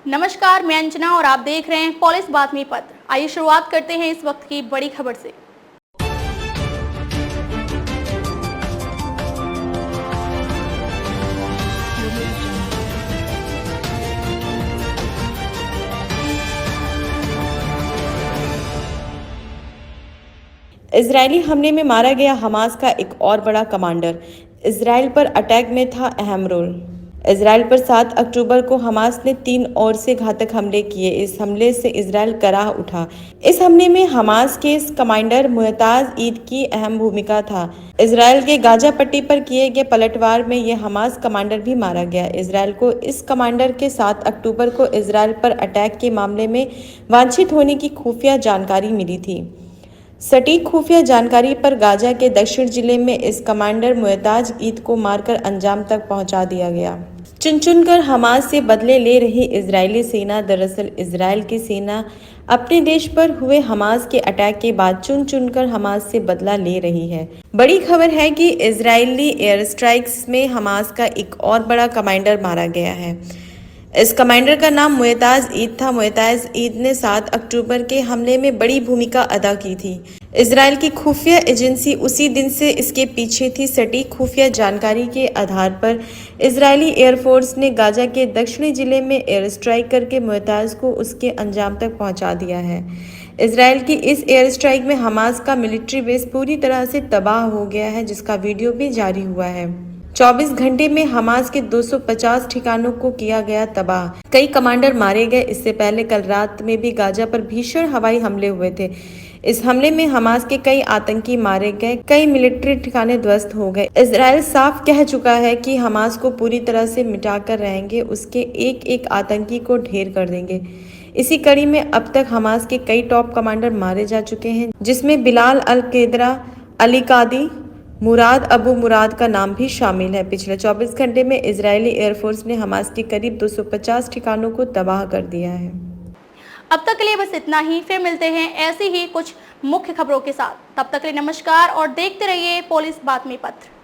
नमस्कार, मैं अंजना और आप देख रहे हैं पुलिस बातमी पत्र। आइए शुरुआत करते हैं इस वक्त की बड़ी खबर से। इजरायली हमले में मारा गया हमास का एक और बड़ा कमांडर। इजराइल पर अटैक में था अहम रोल। इजराइल पर 7 अक्टूबर को हमास ने 3 ओर से घातक हमले किए। इस हमले से इजराइल कराह उठा। इस हमले में हमास के कमांडर मुअत्ताज ईद की अहम भूमिका था। इजराइल के गाजा पट्टी पर किए गए पलटवार में यह हमास कमांडर भी मारा गया। इजराइल को इस कमांडर के 7 अक्टूबर को इजराइल पर अटैक के मामले में वांछित होने की खुफिया जानकारी मिली थी। सटीक खुफिया जानकारी पर गाजा के दक्षिण जिले में इस कमांडर मुअत्ताज ईद को मारकर अंजाम तक पहुंचा दिया गया। चुन चुनकर हमास से बदले ले रही इजरायली सेना। दरअसल इजराइल की सेना अपने देश पर हुए हमास के अटैक के बाद चुन चुनकर हमास से बदला ले रही है। बड़ी खबर है कि इजरायली एयर स्ट्राइक्स में हमास का एक और बड़ा कमांडर मारा गया है। इस कमांडर का नाम मुअत्ताज ईद था। मुअत्ताज ईद ने 7 अक्टूबर के हमले में बड़ी भूमिका अदा की थी। इजराइल की खुफिया एजेंसी उसी दिन से इसके पीछे थी। सटीक खुफिया जानकारी के आधार पर इजरायली एयरफोर्स ने गाजा के दक्षिणी जिले में एयर स्ट्राइक करके मुअत्ताज को उसके अंजाम तक पहुंचा दिया है। इजराइल की इस एयर स्ट्राइक में हमास का मिलिट्री बेस पूरी तरह से तबाह हो गया है, जिसका वीडियो भी जारी हुआ है। 24 घंटे में हमास के 250 ठिकानों को किया गया तबाह। कई कमांडर मारे गए। इससे पहले कल रात में भी गाजा पर भीषण हवाई हमले हुए थे। इस हमले में हमास के कई आतंकी मारे गए, कई मिलिट्री ठिकाने ध्वस्त हो गए। इजराइल साफ कह चुका है कि हमास को पूरी तरह से मिटाकर रहेंगे, उसके एक एक आतंकी को ढेर कर देंगे। इसी कड़ी में अब तक हमास के कई टॉप कमांडर मारे जा चुके हैं, जिसमें बिलाल अल केदरा, अली कादी, मुराद अबू मुराद का नाम भी शामिल है। पिछले 24 घंटे में इजरायली एयरफोर्स ने हमास के करीब 250 ठिकानों को तबाह कर दिया है। अब तक के लिए बस इतना ही। फिर मिलते हैं ऐसी ही कुछ मुख्य खबरों के साथ। तब तक के लिए नमस्कार और देखते रहिए पुलिस बातमी पत्र।